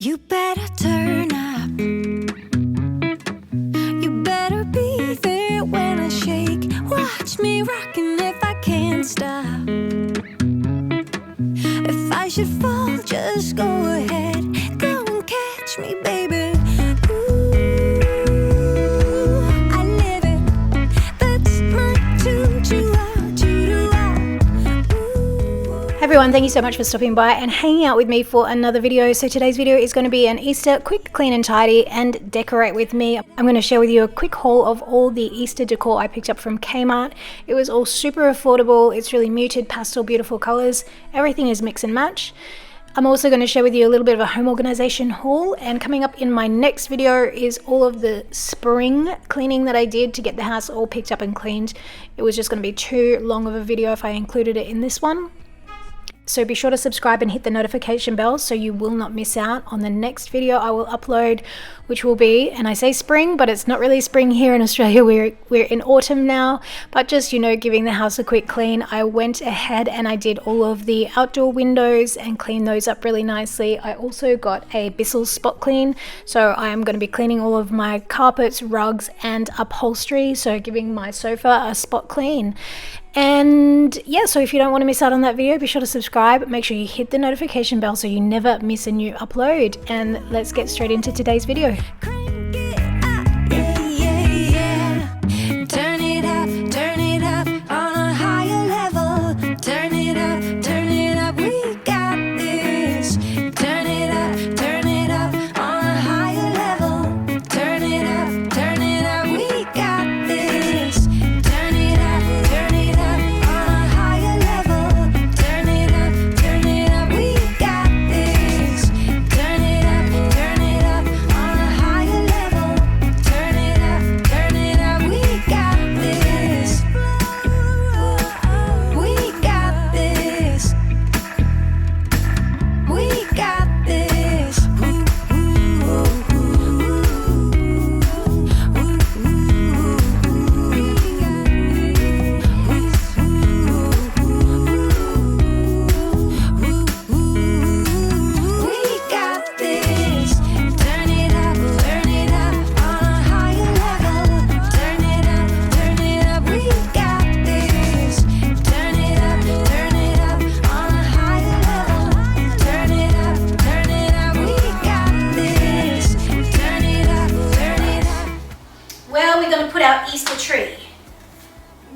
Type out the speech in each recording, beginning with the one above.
You better turn up. You better be there when I shake. Watch me rockin' if I can't stop. If I should fall, just go ahead. Go and catch me, baby. Everyone, thank you so much for stopping by and hanging out with me for another video. So today's video is going to be an Easter quick clean and tidy and decorate with me. I'm going to share with you a quick haul of all the Easter decor I picked up from Kmart. It was all super affordable. It's really muted, pastel, beautiful colors. Everything is mix and match. I'm also going to share with you a little bit of a home organization haul, and coming up in my next video is all of the spring cleaning that I did to get the house all picked up and cleaned. It was just going to be too long of a video if I included it in this one. So be sure to subscribe and hit the notification bell so you will not miss out on the next video I will upload, which will be, and I say spring, but it's not really spring here in Australia. We're in autumn now, but just, you know, giving the house a quick clean. I went ahead and I did all of the outdoor windows and cleaned those up really nicely. I also got a Bissell spot clean, so I am going to be cleaning all of my carpets, rugs and upholstery, so giving my sofa a spot clean. And yeah, so if you don't want to miss out on that video, be sure to subscribe. Make sure you hit the notification bell so you never miss a new upload. And let's get straight into today's video. Crank it up, yeah. Turn it up on a higher level. Turn it up, we got this. Turn it up on a higher level. Turn it up, we got this. Turn it up on a higher level. Turn it up, we got this. Turn it up on a higher level. Turn it up, we got this. We got this. We got this. We got this. Turn it up on a higher level. Turn it up, we got this. Turn it up on a higher level. Turn it up, we got this. Turn it up. Where are we going to put our Easter tree?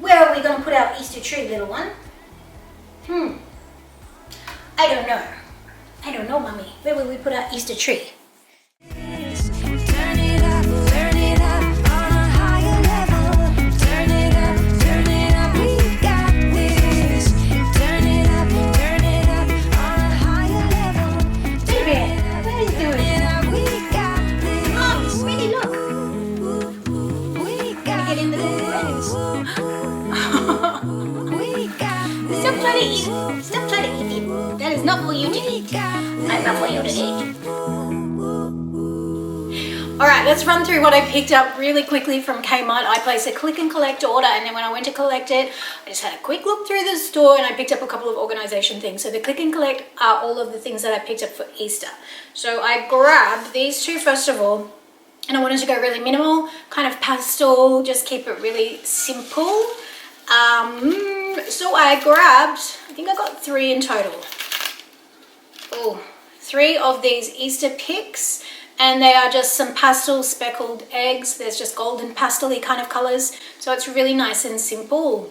Where are we going to put our Easter tree, little one? I don't know, Mummy. Where will we put our Easter tree? Turn it up on a higher level. Turn it up, we got this. Turn it up on a higher level. Baby, what are you doing? We got this. Oh, really, look. We got Get in the this. We got this. Stop trying to eat. Stop trying to eat it. That is not for you to eat. That's not for you to eat. Alright, let's run through what I picked up really quickly from Kmart. I placed a click and collect order, and then when I went to collect it, I just had a quick look through the store and I picked up a couple of organization things. So the click and collect are all of the things that I picked up for Easter. So I grabbed these two first of all, and I wanted to go really minimal, kind of pastel, just keep it really simple. So I grabbed, I think I got 3 in total. Oh, 3 of these Easter picks, and they are just some pastel speckled eggs. There's just golden pastel-y kind of colors, so it's really nice and simple.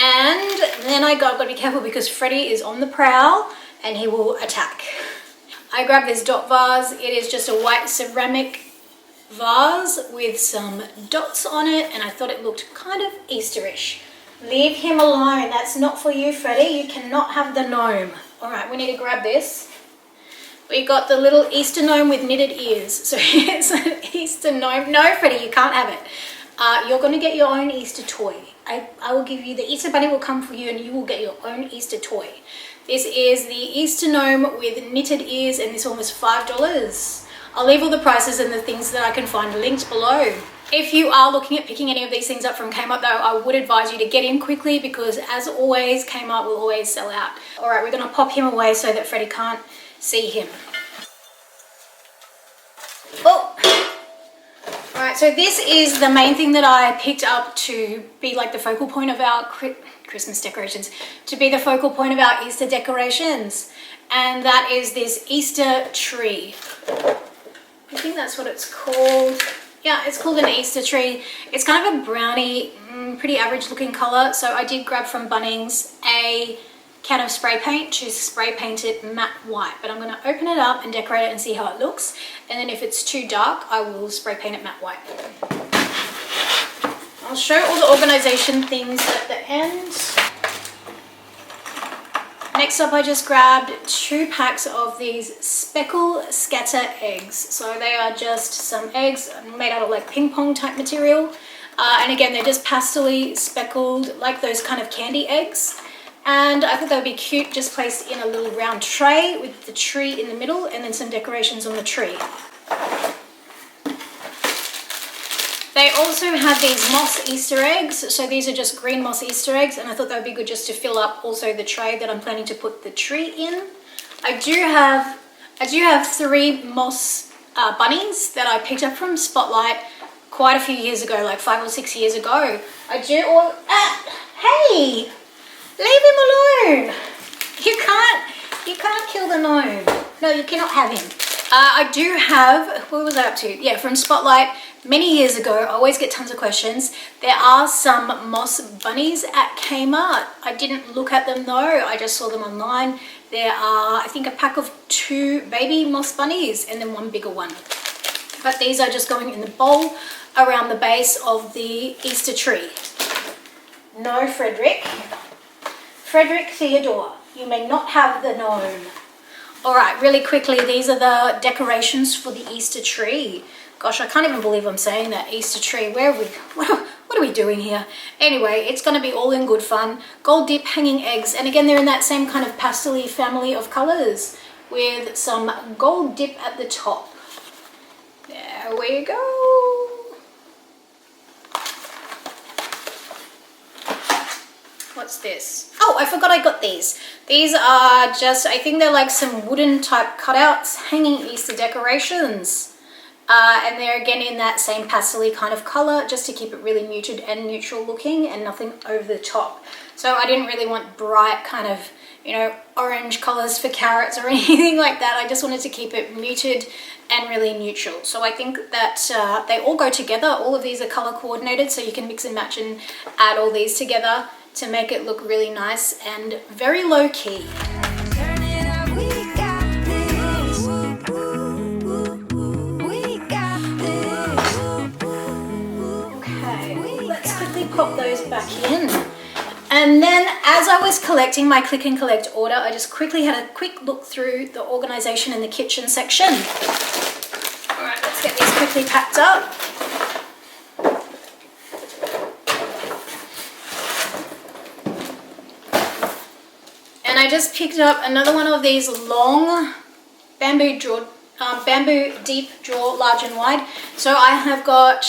And then I got to be careful because Freddie is on the prowl and he will attack. I grabbed this dot vase. It is just a white ceramic vase with some dots on it, and I thought it looked kind of Easterish. Leave him alone. That's not for you, Freddie. You cannot have the gnome. All right, we need to grab this. We got the little Easter gnome with knitted ears. So it's an Easter gnome. No, Freddie, you can't have it. You're going to get your own Easter toy. I will give you, the Easter bunny will come for you and you will get your own Easter toy. This is the Easter gnome with knitted ears, and this one was $5. I'll leave all the prices and the things that I can find linked below. If you are looking at picking any of these things up from Kmart though, I would advise you to get in quickly because as always, Kmart will always sell out. All right, we're gonna pop him away so that Freddie can't see him. Oh! Alright, so this is the main thing that I picked up to be like the focal point of our Christmas decorations, to be the focal point of our Easter decorations. And that is this Easter tree. I think that's what it's called. Yeah, it's called an Easter tree. It's kind of a browny, pretty average looking color. So I did grab from Bunnings a can of spray paint to spray paint it matte white. But I'm going to open it up and decorate it and see how it looks. And then if it's too dark, I will spray paint it matte white. I'll show all the organization things at the end. Next up, I just grabbed 2 packs of these Speckle scatter eggs. So they are just some eggs made out of like ping pong type material. And again, they're just pastely speckled like those kind of candy eggs. And I thought they would be cute just placed in a little round tray with the tree in the middle and then some decorations on the tree. They also have these moss Easter eggs. So these are just green moss Easter eggs, and I thought that would be good just to fill up also the tray that I'm planning to put the tree in. I do have 3 moss bunnies that I picked up from Spotlight quite a few years ago, like 5 or 6 years ago. Hey! Leave him alone! You can't kill the gnome. No, you cannot have him. I do have, what was I up to? Yeah, from Spotlight many years ago. I always get tons of questions. There are some moss bunnies at Kmart. I didn't look at them though. I just saw them online. There are, I think, a pack of 2 baby moss bunnies and then 1 bigger one. But these are just going in the bowl around the base of the Easter tree. No, Frederick Theodore, you may not have the gnome. All right, really quickly, these are the decorations for the Easter tree. Gosh, I can't even believe I'm saying that, Easter tree. What are we doing here? Anyway, it's going to be all in good fun. Gold dip hanging eggs. And again, they're in that same kind of pastel-y family of colors with some gold dip at the top. There we go. What's this? Oh, I forgot I got these. These are just, I think they're like some wooden type cutouts hanging Easter decorations. And they're again in that same pastel-y kind of color, just to keep it really muted and neutral looking and nothing over the top. So I didn't really want bright kind of, you know, orange colors for carrots or anything like that. I just wanted to keep it muted and really neutral. So I think that they all go together. All of these are color coordinated, so you can mix and match and add all these together to make it look really nice and very low key. Turn it up, we got this. We got this. Okay, let's quickly pop those back in. And then as I was collecting my click and collect order, I just quickly had a quick look through the organization in the kitchen section. All right, let's get these quickly packed up. And I just picked up another one of these long bamboo deep drawer, large and wide. So I've got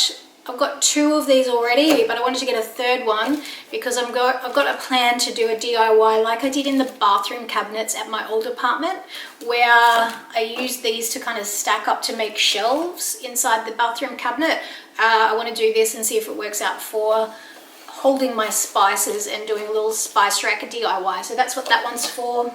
2 of these already, but I wanted to get a 3rd one because I've got a plan to do a DIY like I did in the bathroom cabinets at my old apartment, where I used these to kind of stack up to make shelves inside the bathroom cabinet. I want to do this and see if it works out for holding my spices and doing a little spice rack DIY. So that's what that one's for.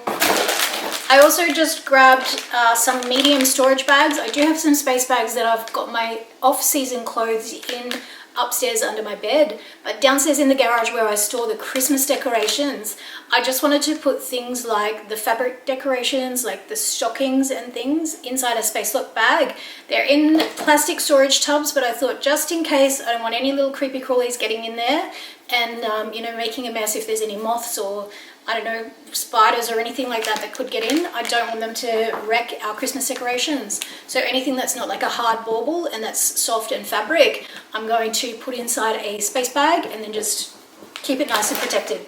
I also just grabbed some medium storage bags. I do have some space bags that I've got my off-season clothes in upstairs under my bed, but downstairs in the garage where I store the Christmas decorations, I just wanted to put things like the fabric decorations, like the stockings and things inside a space lock bag. They're in plastic storage tubs, but I thought just in case, I don't want any little creepy crawlies getting in there and you know, making a mess if there's any moths or I don't know, spiders or anything like that could get in. I don't want them to wreck our Christmas decorations. So anything that's not like a hard bauble and that's soft and fabric, I'm going to put inside a space bag and then just keep it nice and protected.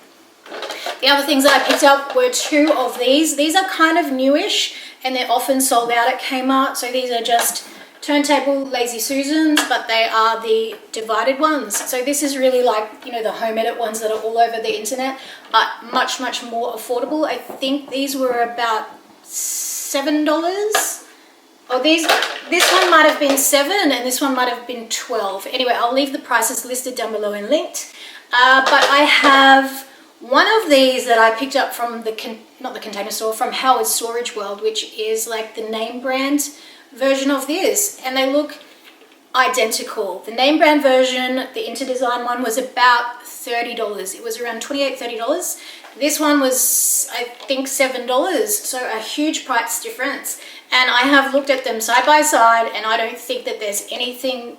The other things that I picked up were 2 of these. These are kind of newish and they're often sold out at Kmart. So these are just turntable Lazy Susans, but they are the divided ones. So this is really like, you know, the home edit ones that are all over the internet, but much more affordable. I think these were about $7 Oh, this one might have been 7 and this one might have been 12. Anyway, I'll leave the prices listed down below and linked. But I have one of these that I picked up from not the Container Store, from Howard's Storage World, which is like the name brand version of this, and they look identical. The name brand version, the Interdesign one, was about $30. It was around $28-30. This one was, I think, $7, so a huge price difference. And I have looked at them side by side, and I don't think that there's anything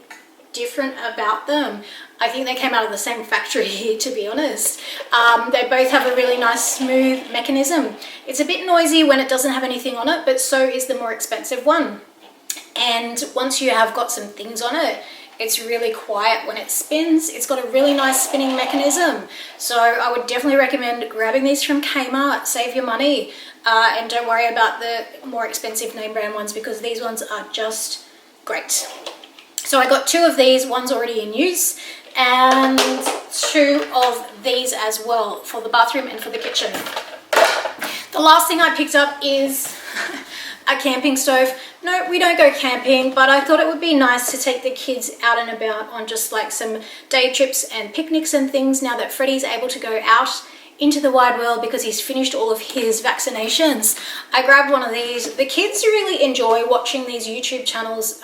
different about them. I think they came out of the same factory, to be honest. They both have a really nice smooth mechanism. It's a bit noisy when it doesn't have anything on it, but so is the more expensive one. And once you have got some things on it, it's really quiet when it spins. It's got a really nice spinning mechanism. So I would definitely recommend grabbing these from Kmart. Save your money, and don't worry about the more expensive name brand ones, because these ones are just great. So I got 2 of these. One's already in use, and 2 of these as well for the bathroom and for the kitchen. The last thing I picked up is a camping stove. No, we don't go camping, but I thought it would be nice to take the kids out and about on just like some day trips and picnics and things, now that Freddie's able to go out into the wide world because he's finished all of his vaccinations. I grabbed one of these. The kids really enjoy watching these YouTube channels.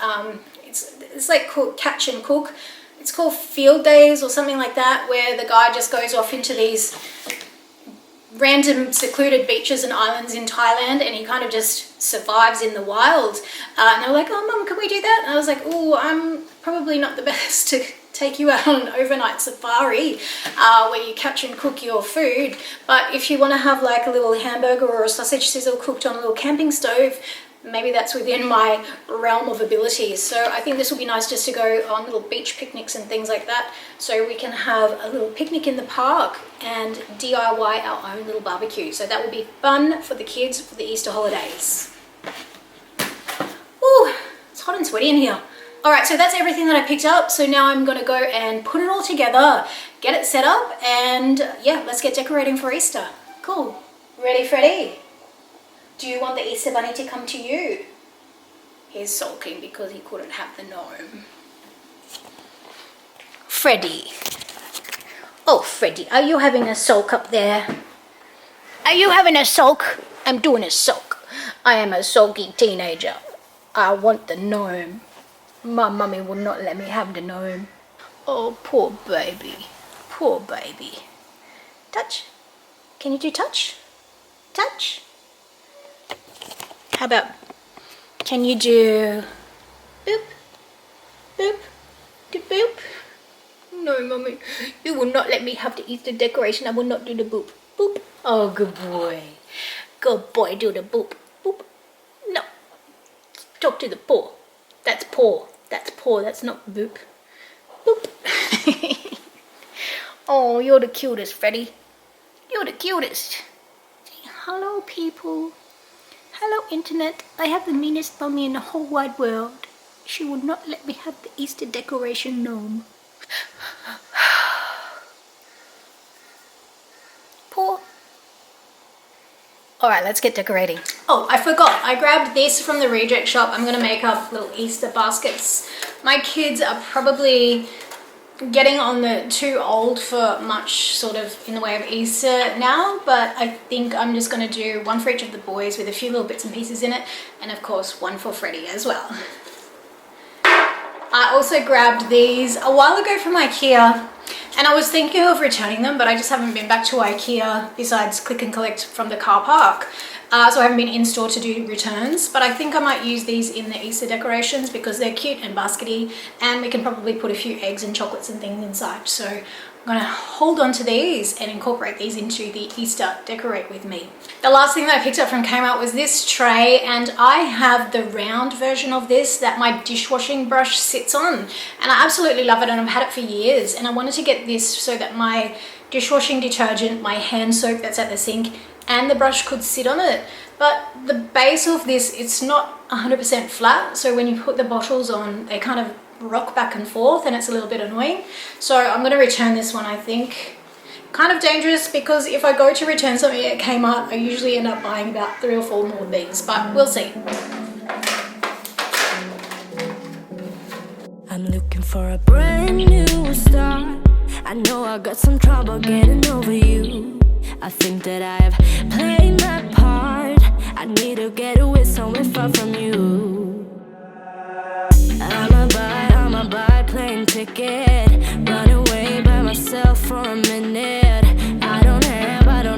It's like called Catch and Cook. It's called Field Days or something like that, where the guy just goes off into these random secluded beaches and islands in Thailand, and he kind of just survives in the wild. And they were like, "Oh Mum, can we do that?" And I was like, "Oh, I'm probably not the best to take you out on an overnight safari where you catch and cook your food, but if you want to have like a little hamburger or a sausage sizzle cooked on a little camping stove, maybe that's within my realm of abilities." So I think this will be nice just to go on little beach picnics and things like that, so we can have a little picnic in the park and DIY our own little barbecue. So that will be fun for the kids for the Easter holidays. Ooh, it's hot and sweaty in here. All right, so that's everything that I picked up. So now I'm gonna go and put it all together, get it set up, and yeah, let's get decorating for Easter. Cool. Ready, Freddie? Do you want the Easter bunny to come to you? He's sulking because he couldn't have the gnome. Freddie. Oh, Freddie, are you having a sulk up there? Are you having a sulk? I'm doing a sulk. I am a sulky teenager. I want the gnome. My mummy will not let me have the gnome. Oh, poor baby. Poor baby. Touch. Can you do touch? Touch. How about, can you do boop, boop, do boop? No, Mummy, you will not let me have the Easter decoration. I will not do the boop, boop. Oh, good boy. Good boy, do the boop, boop. No, talk to the paw. That's paw. That's paw. That's not boop. Boop. Oh, you're the cutest, Freddie. You're the cutest. Say hello, people. Hello, Internet. I have the meanest mummy in the whole wide world. She would not let me have the Easter decoration gnome. Poor. Alright, let's get decorating. Oh, I forgot. I grabbed this from the reject shop. I'm going to make up little Easter baskets. My kids are probably getting on the too old for much sort of in the way of Easter now, but I think I'm just going to do one for each of the boys with a few little bits and pieces in it, and of course one for Freddie as well. I also grabbed these a while ago from IKEA, and I was thinking of returning them, but I just haven't been back to IKEA besides click and collect from the car park. So I haven't been in store to do returns, but I think I might use these in the Easter decorations because they're cute and baskety, and we can probably put a few eggs and chocolates and things inside. So I'm going to hold on to these and incorporate these into the Easter decorate with me. The last thing that I picked up from Kmart was this tray, and I have the round version of this that my dishwashing brush sits on, and I absolutely love it, and I've had it for years, and I wanted to get this so that my dishwashing detergent, my hand soap that's at the sink, and the brush could sit on it. But the base of this, it's not 100% flat, so when you put the bottles on, they kind of rock back and forth, and it's a little bit annoying. So I'm going to return this one, I think. Kind of dangerous, because if I go to return something at Kmart, I usually end up buying about 3 or 4 more things, but we'll see. I'm looking for a brand new start. I know I got some trouble getting over you. I think that I've played my part. I need to get away somewhere far from you. I'ma buy plane ticket, run away by myself for a minute. I don't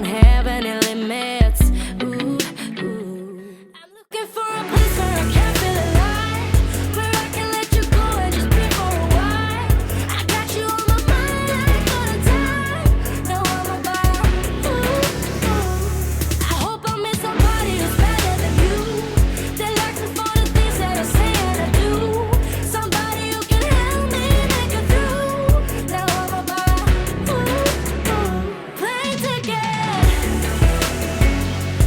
have any limits. Ooh, ooh. I'm looking for a place where I can feel alive, where I can let you go and just be for a while. I got you on my mind all the time. Now I'm about, ooh, ooh. I hope I meet somebody who's better than you, that likes me for the things that I say and I do. Somebody who can help me make it through. Now I'm about, ooh, ooh. Plane ticket,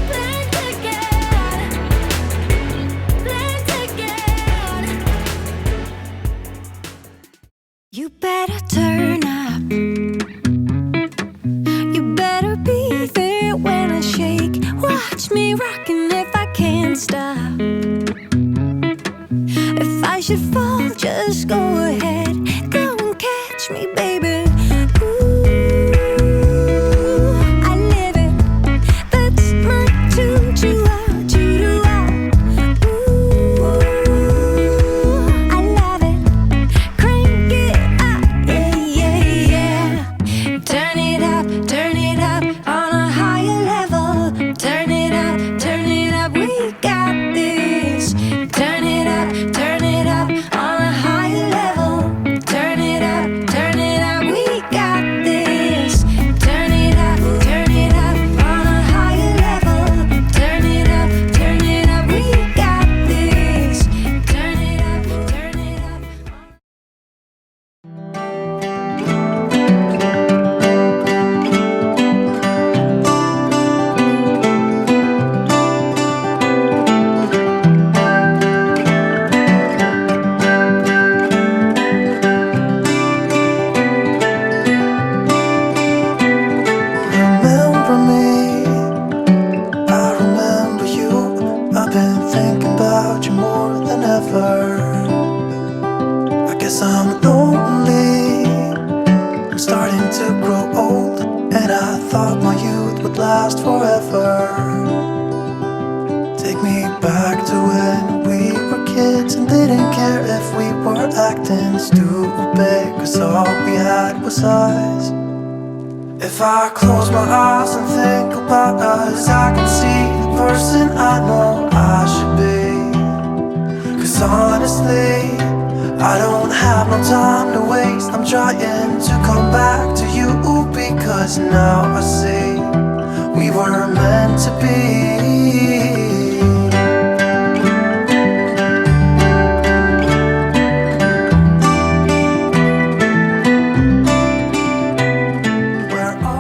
plane ticket, plane ticket. You better turn up. You better be there when I shake. Watch me rocking if I can't stop. If I should fall, just go ahead. Go and catch me, baby. Ooh, I live it. That's my tune. Chill out, chill out. Ooh, I love it. Crank it up, yeah, yeah, yeah. Turn it up on a higher level. Turn it up, we got this. Turn it up on a higher level. Turn it up, we got this. Turn it up on a higher level. Turn it up, we got this. Turn it up. Remember me, I remember you. I've been thinking about you more than ever. I guess I'm lonely, I'm starting to grow old, and I thought my youth would last forever. Take me back to when we were kids and didn't care if we were acting stupid, 'cause all we had was us. If I close my eyes and think about us, I can see the person I know I should be. 'Cause honestly, I don't have no time to waste. I'm trying to come back to you, because now I see we were meant to be.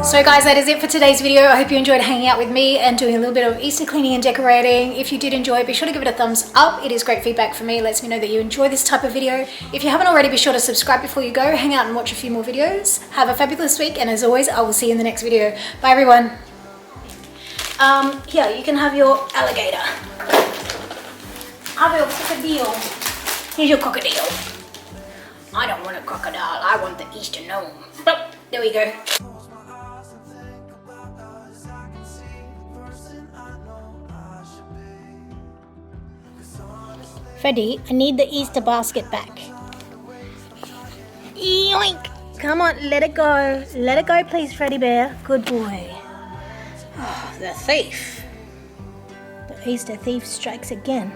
So guys, that is it for today's video. I hope you enjoyed hanging out with me and doing a little bit of Easter cleaning and decorating. If you did enjoy, be sure to give it a thumbs up. It is great feedback for me. It lets me know that you enjoy this type of video. If you haven't already, be sure to subscribe before you go. Hang out and watch a few more videos. Have a fabulous week, and as always, I will see you in the next video. Bye everyone. Here, you can have your alligator. Have your crocodile. Here's your crocodile. I don't want a crocodile, I want the Easter gnome. Oh, there we go. Freddy, I need the Easter basket back. Yoink! Come on, let it go. Let it go, please, Freddy Bear. Good boy. Oh, the thief. The Easter thief strikes again.